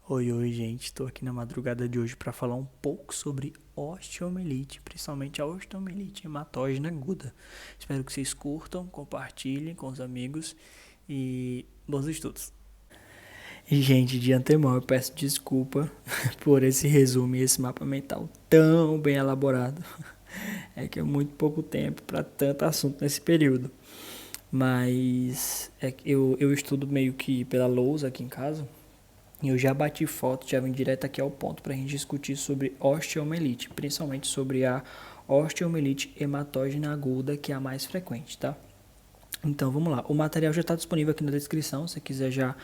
Oi, oi, gente. Estou aqui na madrugada de hoje para falar um pouco sobre osteomielite, principalmente a osteomielite hematógena aguda. Espero que vocês curtam, compartilhem com os amigos e bons estudos. E, gente, de antemão eu peço desculpa por esse resumo e esse mapa mental tão bem elaborado. É que é muito pouco tempo para tanto assunto nesse período. Mas eu estudo meio que pela lousa aqui em casa. E eu já bati foto, já vim direto aqui ao ponto para a gente discutir sobre osteomielite, principalmente sobre a osteomielite hematógena aguda, que é a mais frequente, tá? Então vamos lá, o material já está disponível aqui na descrição, se quiser já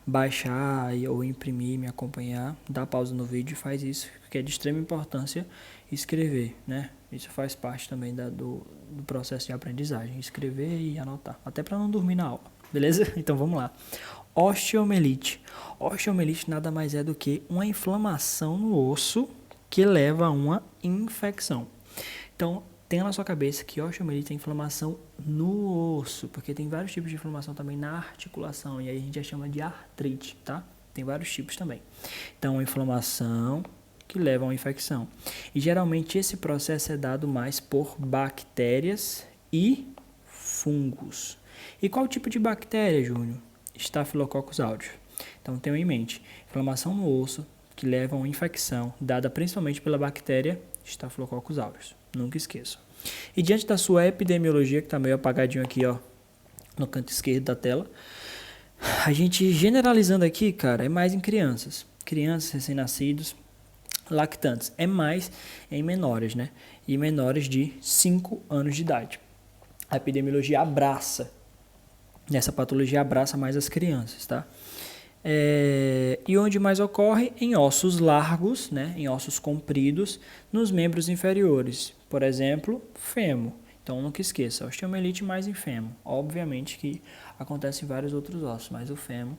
baixar ou imprimir, me acompanhar, dá pausa no vídeo e faz isso, porque é de extrema importância escrever, né? Isso faz parte também do processo de aprendizagem, escrever e anotar, até para não dormir na aula, beleza? Então vamos lá. Osteomielite. Osteomielite nada mais é do que uma inflamação no osso que leva a uma infecção. Então, tenha na sua cabeça que osteomielite é inflamação no osso, porque tem vários tipos de inflamação também na articulação, e aí a gente já chama de artrite, tá? Tem vários tipos também. Então, inflamação que leva a uma infecção. E geralmente esse processo é dado mais por bactérias e fungos. E qual tipo de bactéria, Júnior? Staphylococcus aureus. Então tenham em mente, inflamação no osso que leva a uma infecção dada principalmente pela bactéria Staphylococcus aureus. Nunca esqueçam. E diante da sua epidemiologia, que está meio apagadinho aqui, ó, no canto esquerdo da tela, a gente generalizando aqui, cara, é mais em crianças. Crianças recém-nascidos, lactantes. É mais em menores, né? E menores de 5 anos de idade. A epidemiologia abraça essa patologia abraça mais as crianças, tá? E onde mais ocorre? Em ossos largos, né? Em ossos compridos, nos membros inferiores. Por exemplo, fêmur. Então, nunca esqueça, osteomielite mais em fêmur. Obviamente que acontece em vários outros ossos, mas o fêmur,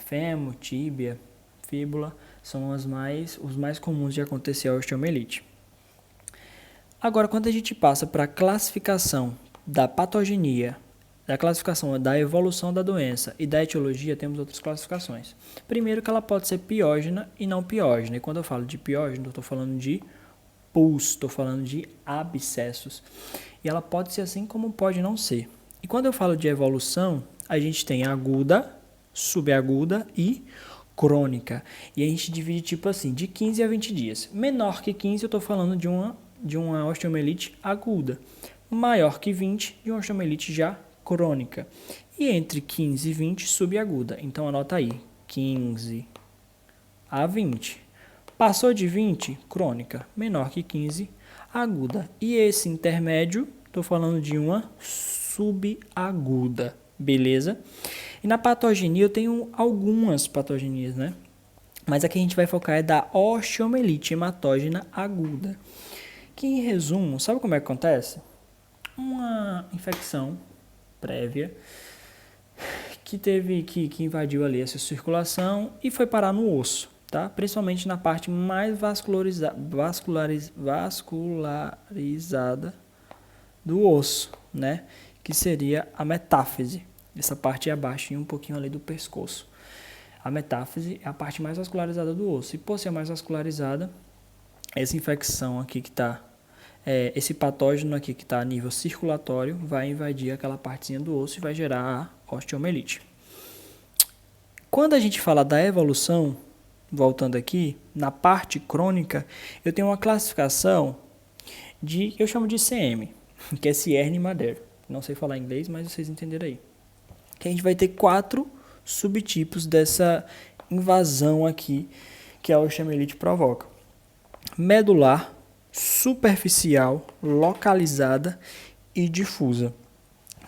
fêmur, tíbia, fíbula, são os mais comuns de acontecer a osteomielite. Agora, quando a gente passa para a classificação da patogenia, da classificação da evolução da doença e da etiologia, temos outras classificações. Primeiro que ela pode ser piógena e não piógena. E quando eu falo de piógena, eu estou falando de pus, estou falando de abscessos. E ela pode ser assim como pode não ser. E quando eu falo de evolução, a gente tem aguda, subaguda e crônica. E a gente divide tipo assim, de 15 a 20 dias. Menor que 15, eu estou falando de uma osteomielite aguda. Maior que 20, de uma osteomielite já crônica. E entre 15 e 20, subaguda. Então, anota aí, 15 a 20. Passou de 20, crônica. Menor que 15, aguda. E esse intermédio, estou falando de uma subaguda. Beleza? E na patogenia, eu tenho algumas patogenias, né? Mas aqui a gente vai focar é da osteomielite hematógena aguda. Que, em resumo, sabe como é que acontece? Uma infecção prévia que invadiu ali essa circulação e foi parar no osso, tá? Principalmente na parte mais vascularizada do osso, né? Que seria a metáfise. Essa parte é abaixo e um pouquinho ali do pescoço. A metáfise é a parte mais vascularizada do osso. E por ser mais vascularizada, essa infecção aqui que está esse patógeno aqui que está a nível circulatório vai invadir aquela partezinha do osso e vai gerar a osteomielite. Quando a gente fala da evolução, voltando aqui, na parte crônica, eu tenho uma classificação eu chamo de CM, que é Cierny-Mader. Não sei falar inglês, mas vocês entenderam aí. Que a gente vai ter 4 subtipos dessa invasão aqui que a osteomielite provoca. Medular, superficial, localizada e difusa.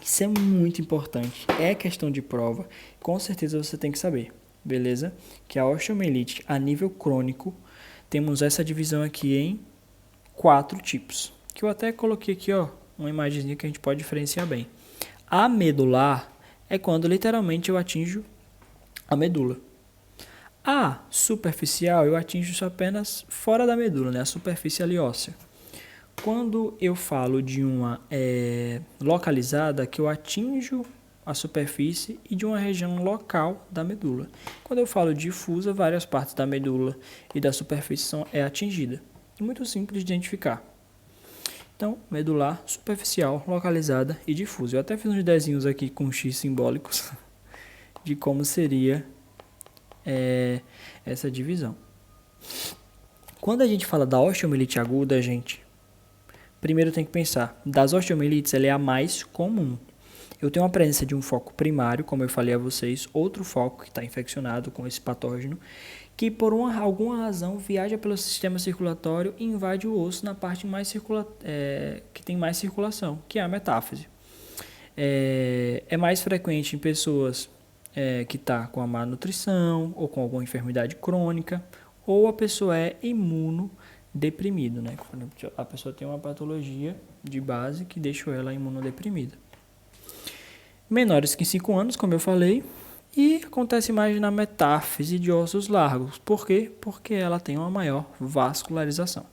Isso é muito importante. É questão de prova. Com certeza você tem que saber. Beleza? Que a osteomielite a nível crônico, temos essa divisão aqui em 4 tipos. Que eu até coloquei aqui, ó, uma imagenzinha que a gente pode diferenciar bem. A medular é quando literalmente eu atinjo a medula. A superficial eu atinjo isso apenas fora da medula, né? A superfície ali óssea. Quando eu falo de uma localizada, que eu atinjo a superfície e de uma região local da medula. Quando eu falo difusa, várias partes da medula e da superfície é atingida. É muito simples de identificar. Então, medular, superficial, localizada e difusa. Eu até fiz uns desenhos aqui com X simbólicos de como seria essa divisão. Quando a gente fala da osteomielite aguda, gente, primeiro tem que pensar, das osteomielites, ela é a mais comum. Eu tenho a presença de um foco primário, como eu falei a vocês, outro foco que está infeccionado com esse patógeno, que por alguma razão viaja pelo sistema circulatório e invade o osso na parte mais que tem mais circulação, que é a metáfise. É mais frequente em pessoas que estão com a má nutrição ou com alguma enfermidade crônica, ou a pessoa é imunodeprimido, né? A pessoa tem uma patologia de base que deixa ela imunodeprimida. Menores que 5 anos, como eu falei, e acontece mais na metáfise de ossos largos. Por quê? Porque ela tem uma maior vascularização.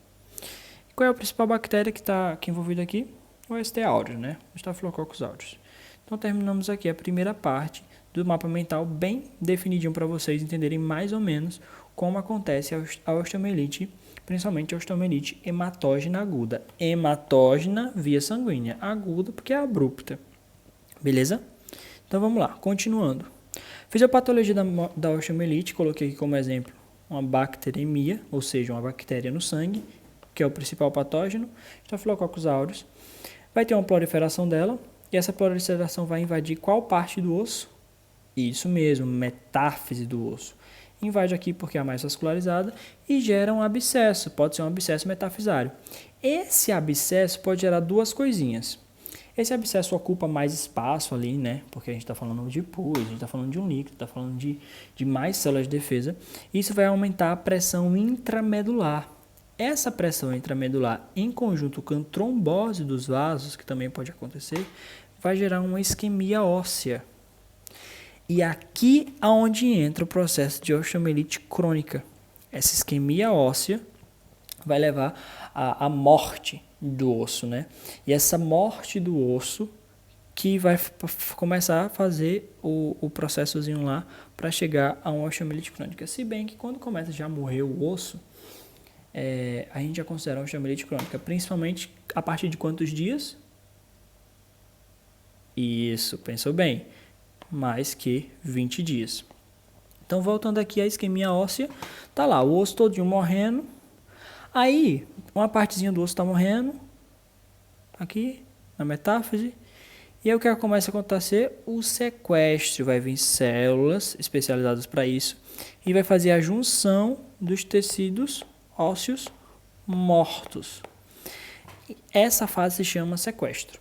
E qual é a principal bactéria que está envolvida aqui? O ST aureus, né? O Staphylococcus aureus. Então, terminamos aqui a primeira parte do mapa mental, bem definidinho para vocês entenderem mais ou menos como acontece a osteomielite, principalmente a osteomielite hematógena aguda. Hematógena via sanguínea, aguda porque é abrupta. Beleza? Então vamos lá, continuando. Fisiopatologia da osteomielite, coloquei aqui como exemplo uma bacteremia, ou seja, uma bactéria no sangue, que é o principal patógeno, Staphylococcus aureus. Vai ter uma proliferação dela, e essa proliferação vai invadir qual parte do osso? Isso mesmo, metáfise do osso. Invade aqui porque é a mais vascularizada e gera um abscesso, pode ser um abscesso metafisário. Esse abscesso pode gerar duas coisinhas. Esse abscesso ocupa mais espaço ali, né? Porque a gente está falando de pus, a gente está falando de um líquido, está falando de mais células de defesa. Isso vai aumentar a pressão intramedular. Essa pressão intramedular, em conjunto com a trombose dos vasos, que também pode acontecer, vai gerar uma isquemia óssea. E aqui é onde entra o processo de osteomielite crônica. Essa isquemia óssea vai levar à morte do osso, né? E essa morte do osso que vai começar a fazer o processozinho lá para chegar a uma osteomielite crônica. Se bem que quando começa já a morrer o osso, a gente já considera uma osteomielite crônica, principalmente a partir de quantos dias? Isso, pensou bem, mais que 20 dias. Então, voltando aqui à isquemia óssea, tá lá, o osso todinho morrendo. Aí, uma partezinha do osso está morrendo, aqui, na metáfise, e aí o que começa a acontecer? O sequestro, vai vir células especializadas para isso, e vai fazer a junção dos tecidos ósseos mortos. Essa fase se chama sequestro.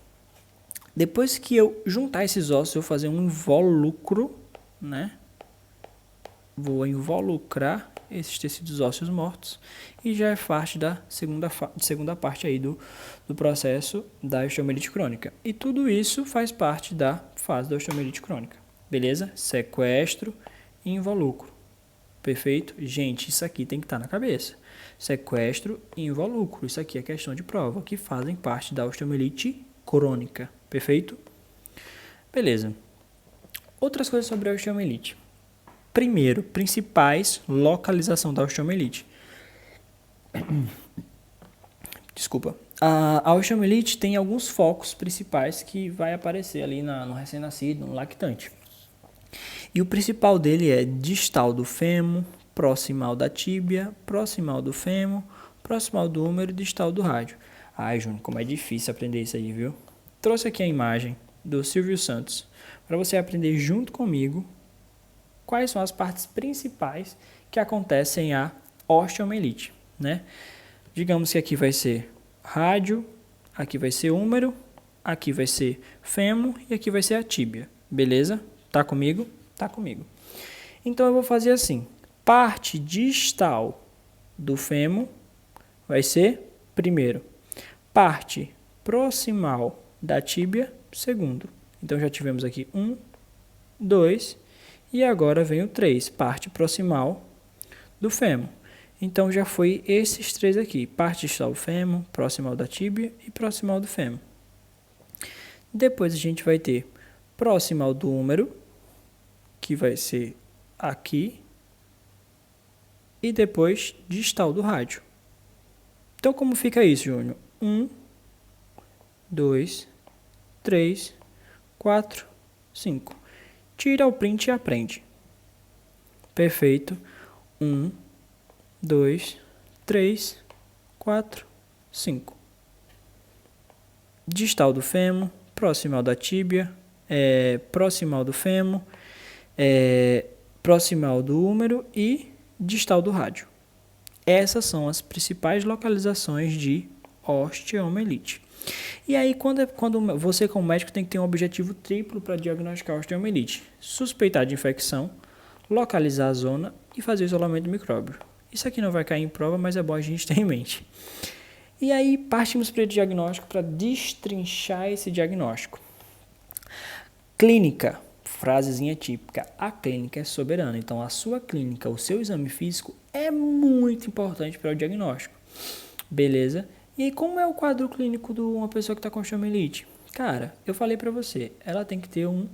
Depois que eu juntar esses ossos, eu vou fazer um involucro, né? Vou involucrar esses tecidos ósseos mortos e já é parte da segunda parte aí do processo da osteomielite crônica. E tudo isso faz parte da fase da osteomielite crônica. Beleza? Sequestro e involucro. Perfeito? Gente, isso aqui tem que estar na cabeça. Sequestro e involucro. Isso aqui é questão de prova, que fazem parte da osteomielite crônica. Perfeito? Beleza. Outras coisas sobre a osteomielite. Primeiro, principais localização da osteomielite. Desculpa. A osteomielite tem alguns focos principais que vai aparecer ali no recém-nascido, no lactante. E o principal dele é distal do fêmur, proximal da tíbia, proximal do fêmur, proximal do húmero e distal do rádio. Ai, Júnior, como é difícil aprender isso aí, viu? Trouxe aqui a imagem do Silvio Santos para você aprender junto comigo quais são as partes principais que acontecem a osteomielite, né? Digamos que aqui vai ser rádio, aqui vai ser húmero, aqui vai ser fêmur e aqui vai ser a tíbia. Beleza? Tá comigo? Tá comigo. Então eu vou fazer assim. Parte distal do fêmur vai ser primeiro. Parte proximal da tíbia, segundo. Então já tivemos aqui 1, 2 e agora vem o 3, parte proximal do fêmur. Então já foi esses três aqui, parte distal do fêmur, proximal da tíbia e proximal do fêmur. Depois a gente vai ter proximal do úmero, que vai ser aqui, e depois distal do rádio. Então, como fica isso, Júnior? 1, 2, 3, 4, 5. Tira o print e aprende. Perfeito. 1, 2, 3, 4, 5. Distal do fêmur, proximal da tíbia, proximal do fêmur, proximal do úmero e distal do rádio. Essas são as principais localizações de osteomielite. E aí, quando você como médico tem que ter um objetivo triplo para diagnosticar osteomielite: suspeitar de infecção, localizar a zona e fazer isolamento do micróbio. Isso aqui não vai cair em prova, mas é bom a gente ter em mente. E aí, partimos para o diagnóstico, para destrinchar esse diagnóstico. Clínica, frasezinha típica: a clínica é soberana. Então, a sua clínica, o seu exame físico é muito importante para o diagnóstico. Beleza? E aí, como é o quadro clínico de uma pessoa que está com osteomielite? Cara, eu falei para você, ela tem que ter uma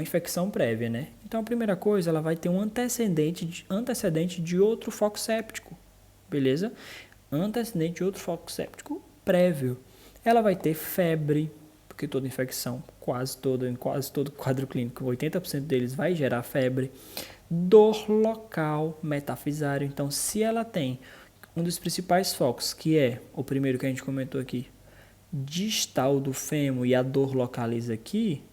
infecção prévia, né? Então, a primeira coisa, ela vai ter um antecedente de outro foco séptico, beleza? Antecedente de outro foco séptico prévio. Ela vai ter febre, porque toda infecção, em quase todo quadro clínico, 80% deles vai gerar febre. Dor local metafisário. Então, se ela tem um dos principais focos, que é o primeiro que a gente comentou aqui, distal do fêmur, e a dor localiza aqui,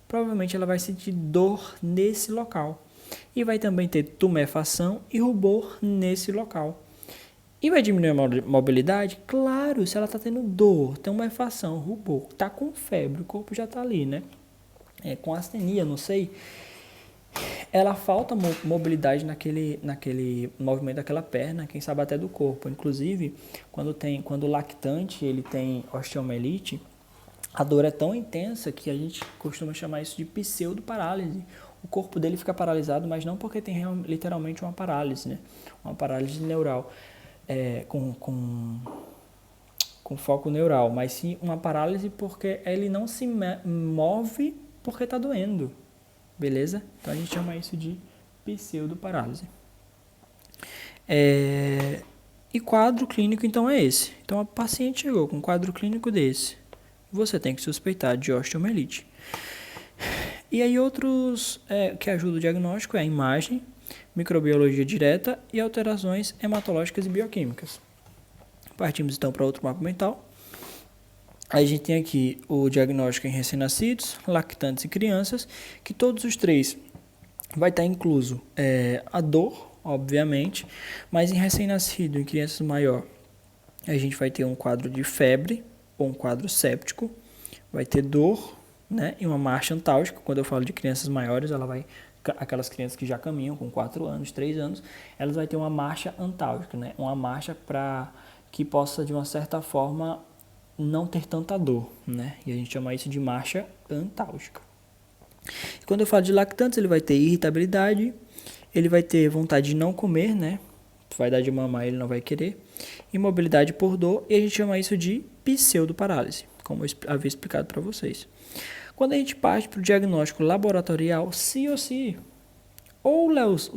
provavelmente ela vai sentir dor nesse local. E vai também ter tumefação e rubor nesse local. E vai diminuir a mobilidade? Claro, se ela está tendo dor, tumefação, rubor, está com febre, o corpo já está ali, né? Com astenia, não sei. Ela falta mobilidade naquele movimento daquela perna, quem sabe até do corpo. Inclusive, quando o lactante ele tem osteomielite, a dor é tão intensa que a gente costuma chamar isso de pseudoparálise. O corpo dele fica paralisado, mas não porque tem literalmente uma parálise, né? Uma parálise neural, com foco neural, mas sim uma parálise porque ele não se move porque está doendo. Beleza? Então a gente chama isso de pseudoparálise. E quadro clínico então é esse. Então a paciente chegou com um quadro clínico desse. Você tem que suspeitar de osteomielite. E aí outros que ajudam o diagnóstico é a imagem, microbiologia direta e alterações hematológicas e bioquímicas. Partimos então para outro mapa mental. Aí a gente tem aqui o diagnóstico em recém-nascidos, lactantes e crianças, que todos os três vai estar incluso a dor, obviamente, mas em recém-nascido, em crianças maior, a gente vai ter um quadro de febre ou um quadro séptico, vai ter dor, né, e uma marcha antálgica. Quando eu falo de crianças maiores, aquelas crianças que já caminham com 4 anos, 3 anos, elas vão ter uma marcha antálgica, né, uma marcha para que possa, de uma certa forma, não ter tanta dor, né? E a gente chama isso de marcha antálgica. E quando eu falo de lactantes, ele vai ter irritabilidade, ele vai ter vontade de não comer, né? Vai dar de mamar, ele não vai querer. Imobilidade por dor, e a gente chama isso de pseudoparálise, como eu havia explicado para vocês. Quando a gente parte para o diagnóstico laboratorial, sim ou sim, ou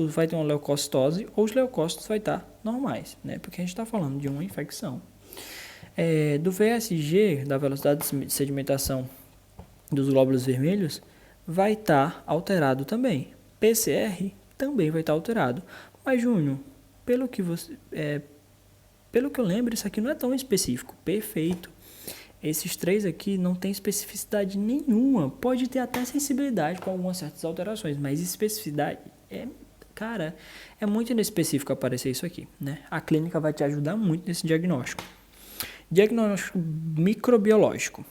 vai ter uma leucocitose, ou os leucócitos vai estar normais, né? Porque a gente está falando de uma infecção. Do VSG, da velocidade de sedimentação dos glóbulos vermelhos, vai estar alterado também. PCR também vai estar alterado. Mas, Júnior, pelo que eu lembro, isso aqui não é tão específico. Perfeito. Esses três aqui não tem especificidade nenhuma. Pode ter até sensibilidade com algumas certas alterações, mas especificidade é muito inespecífico aparecer isso aqui, né? A clínica vai te ajudar muito nesse diagnóstico. Diagnóstico microbiológico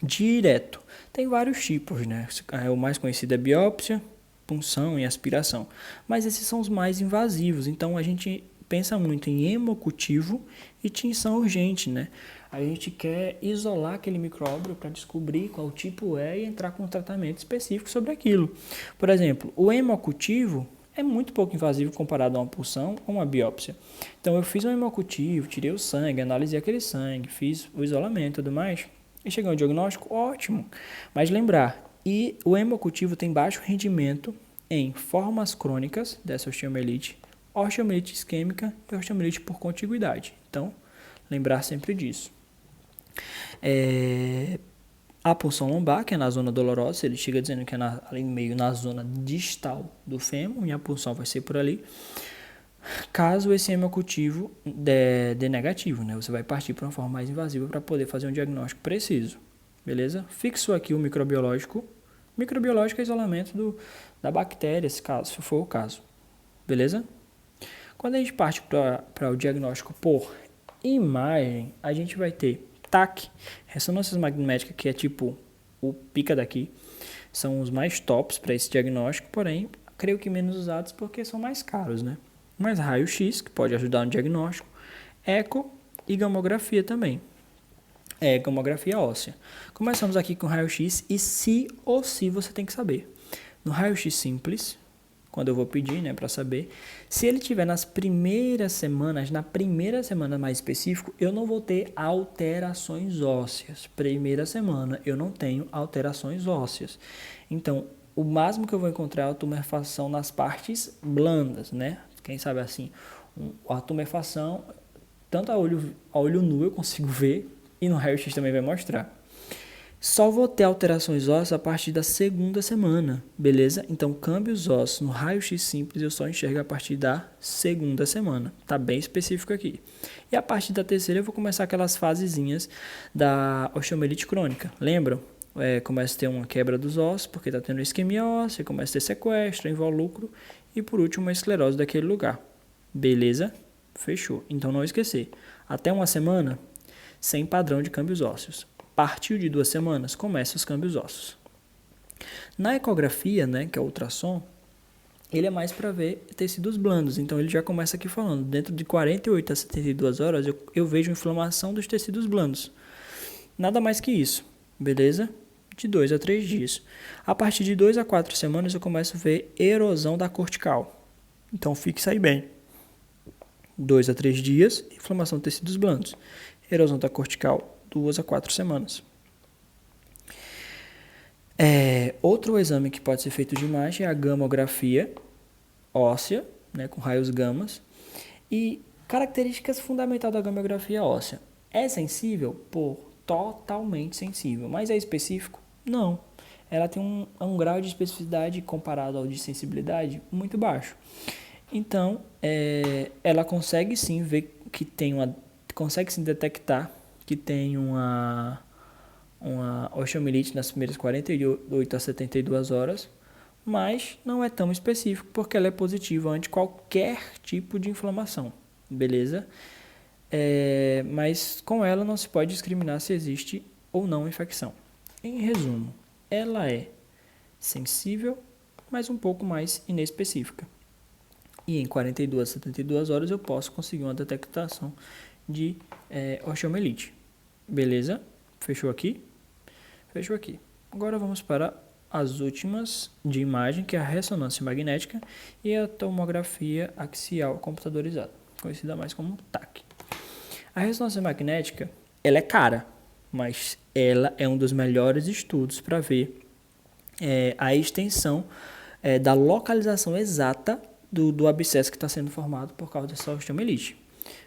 direto. Tem vários tipos, né? O mais conhecido é biópsia, punção e aspiração. Mas esses são os mais invasivos. Então, a gente pensa muito em hemocultivo e tinção urgente, né? A gente quer isolar aquele micróbio para descobrir qual tipo e entrar com um tratamento específico sobre aquilo. Por exemplo, o hemocultivo é muito pouco invasivo comparado a uma punção ou uma biópsia. Então, eu fiz um hemocultivo, tirei o sangue, analisei aquele sangue, fiz o isolamento e tudo mais. E chegar ao diagnóstico, ótimo. Mas lembrar, e o hemocultivo tem baixo rendimento em formas crônicas dessa osteomielite isquêmica e osteomielite por contiguidade. Então, lembrar sempre disso. A punção lombar, que é na zona dolorosa, ele chega dizendo que é ali meio na zona distal do fêmur, e a punção vai ser por ali. Caso esse hemocultivo dê negativo, né? Você vai partir para uma forma mais invasiva para poder fazer um diagnóstico preciso, beleza? Fixo aqui o microbiológico. Microbiológico é isolamento da bactéria, se for o caso, beleza? Quando a gente parte para o diagnóstico por imagem, a gente vai ter TAC, ressonância magnética, que é tipo o pica daqui, são os mais tops para esse diagnóstico, porém, creio que menos usados porque são mais caros, né? Mas raio-x, que pode ajudar no diagnóstico, eco e gamografia também. Gamografia óssea. Começamos aqui com raio-x e se ou se você tem que saber. No raio-x simples, quando eu vou pedir, né, para saber, se ele tiver nas primeiras semanas, na primeira semana mais específico, eu não vou ter alterações ósseas. Primeira semana eu não tenho alterações ósseas. Então, o máximo que eu vou encontrar é a tumefação nas partes blandas, né? Quem sabe assim, a tumefação, tanto a olho nu eu consigo ver, e no raio-x também vai mostrar. Só vou ter alterações ósseas a partir da segunda semana, beleza? Então, câmbios ósseos no raio-x simples eu só enxergo a partir da segunda semana. Tá bem específico aqui. E a partir da terceira eu vou começar aquelas fasezinhas da osteomielite crônica. Lembram? Começa a ter uma quebra dos ossos, porque está tendo isquemia óssea, começa a ter sequestro, involucro e, por último, uma esclerose daquele lugar. Beleza? Fechou. Então, não esquecer. Até uma semana, sem padrão de câmbios ósseos. Partiu de 2 semanas, começa os câmbios ósseos. Na ecografia, né, que é o ultrassom, ele é mais para ver tecidos blandos. Então, ele já começa aqui falando, dentro de 48 a 72 horas, eu vejo inflamação dos tecidos blandos. Nada mais que isso, beleza? De 2 a 3 dias. A partir de 2 a 4 semanas, eu começo a ver erosão da cortical. Então, fixe aí bem. 2 a 3 dias, inflamação de tecidos blandos. Erosão da cortical, 2 a 4 semanas. Outro exame que pode ser feito de imagem é a gamografia óssea, né, com raios gamas. E características fundamentais da gamografia óssea. É sensível? Totalmente sensível. Mas é específico? Não. Ela tem um grau de especificidade comparado ao de sensibilidade muito baixo. Então, ela consegue sim ver que tem consegue sim detectar que tem uma osteomielite nas primeiras 48 a 72 horas, mas não é tão específico porque ela é positiva ante qualquer tipo de inflamação, beleza? Mas com ela não se pode discriminar se existe ou não infecção. Em resumo, ela é sensível, mas um pouco mais inespecífica. E em 42 a 72 horas eu posso conseguir uma detectação de osteomielite. Beleza? Fechou aqui? Fechou aqui. Agora vamos para as últimas de imagem, que é a ressonância magnética e a tomografia axial computadorizada, conhecida mais como TAC. A ressonância magnética, ela é cara, mas ela é um dos melhores estudos para ver a extensão da localização exata do abscesso que está sendo formado por causa dessa osteomielite.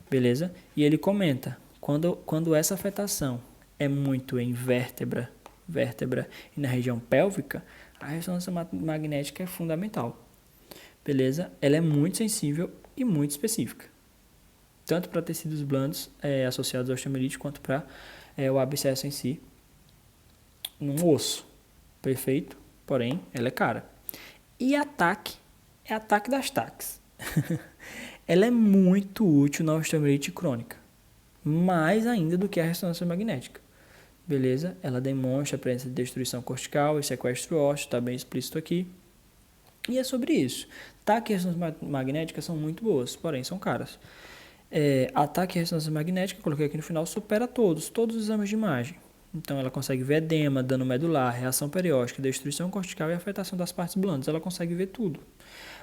Beleza? E ele comenta, quando essa afetação é muito em vértebra e na região pélvica, a ressonância magnética é fundamental. Beleza? Ela é muito sensível e muito específica. Tanto para tecidos blandos associados à osteomielite, quanto para o abscesso em si, num osso. Perfeito? Porém, ela é cara. E a TAC é a TAC das TACs. Ela é muito útil na osteomielite crônica, mais ainda do que a ressonância magnética. Beleza? Ela demonstra a presença de destruição cortical e sequestro ósseo, está bem explícito aqui. E é sobre isso. TAC e ressonância magnética são muito boas, porém são caras. A TAC e ressonância magnética, coloquei aqui no final, supera todos os exames de imagem. Então ela consegue ver edema, dano medular, reação periódica, destruição cortical e afetação das partes blandas. Ela consegue ver tudo.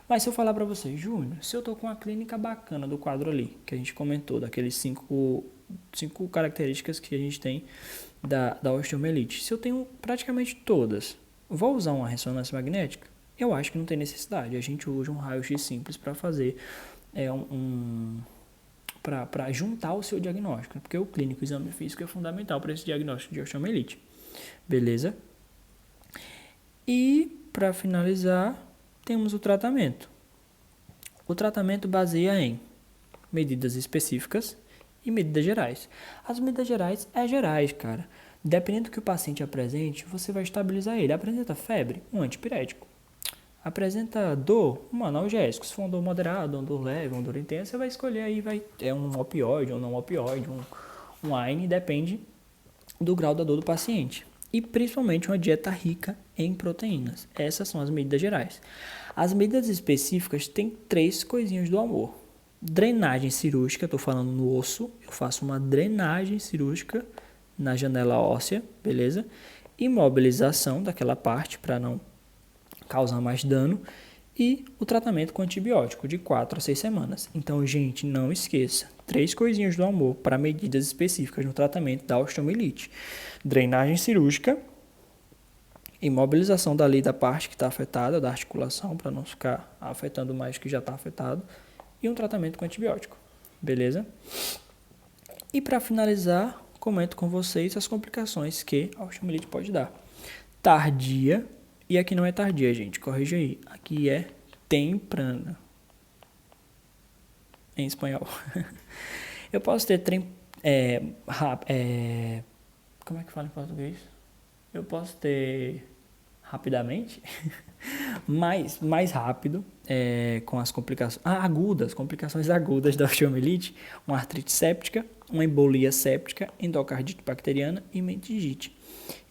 Mas se eu falar para você, Júnior, se eu estou com uma clínica bacana do quadro ali, que a gente comentou, daqueles 5 características que a gente tem da osteomielite? Se eu tenho praticamente todas, vou usar uma ressonância magnética? Eu acho que não tem necessidade. A gente usa um raio-x simples para fazer para juntar o seu diagnóstico, porque o clínico, o exame físico é fundamental para esse diagnóstico de osteomielite. Beleza? E, para finalizar, temos o tratamento. O tratamento baseia em medidas específicas e medidas gerais. As medidas gerais é gerais, cara. Dependendo do que o paciente apresente, você vai estabilizar ele. Apresenta febre? Um antipirético. Apresenta dor? Um analgésico. Se for uma dor moderada, uma dor leve, uma dor intensa, você vai escolher aí, é um opioide ou não opioide, um AINE, depende do grau da dor do paciente. E principalmente uma dieta rica em proteínas. Essas são as medidas gerais. As medidas específicas têm 3 coisinhas do amor. Drenagem cirúrgica, estou falando no osso, eu faço uma drenagem cirúrgica na janela óssea, beleza? Imobilização daquela parte para não causar mais dano e o tratamento com antibiótico de 4 a 6 semanas. Então, gente, não esqueça, 3 coisinhas do amor para medidas específicas no tratamento da osteomielite. Drenagem cirúrgica, imobilização dali da parte que está afetada, da articulação, para não ficar afetando mais que já está afetado, e um tratamento com antibiótico, beleza? E para finalizar, comento com vocês as complicações que a osteomielite pode dar. Tardia, e aqui não é tardia, gente, corrija aí, aqui é temprana, em espanhol. Eu posso ter como é que fala em português? Eu posso ter rapidamente, mais rápido, com as complicações complicações agudas da osteomielite, uma artrite séptica, uma embolia séptica, endocardite bacteriana e meningite.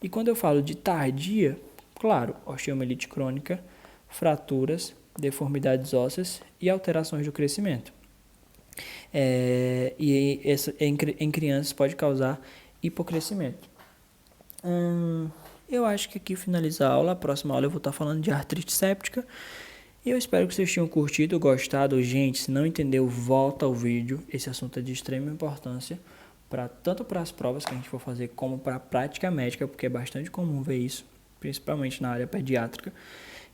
E quando eu falo de tardia, claro, osteomielite crônica, fraturas, deformidades ósseas e alterações do crescimento. E em crianças pode causar hipocrescimento. Eu acho que aqui finaliza a aula. A próxima aula eu vou estar falando de artrite séptica. E eu espero que vocês tenham curtido, gostado. Gente, se não entendeu, volta ao vídeo. Esse assunto é de extrema importância, tanto para as provas que a gente for fazer, como para a prática médica, porque é bastante comum ver isso, principalmente na área pediátrica.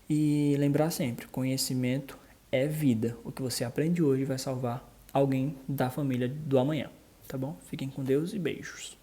E lembrar sempre, conhecimento é vida. O que você aprende hoje vai salvar alguém da família do amanhã. Tá bom? Fiquem com Deus e beijos.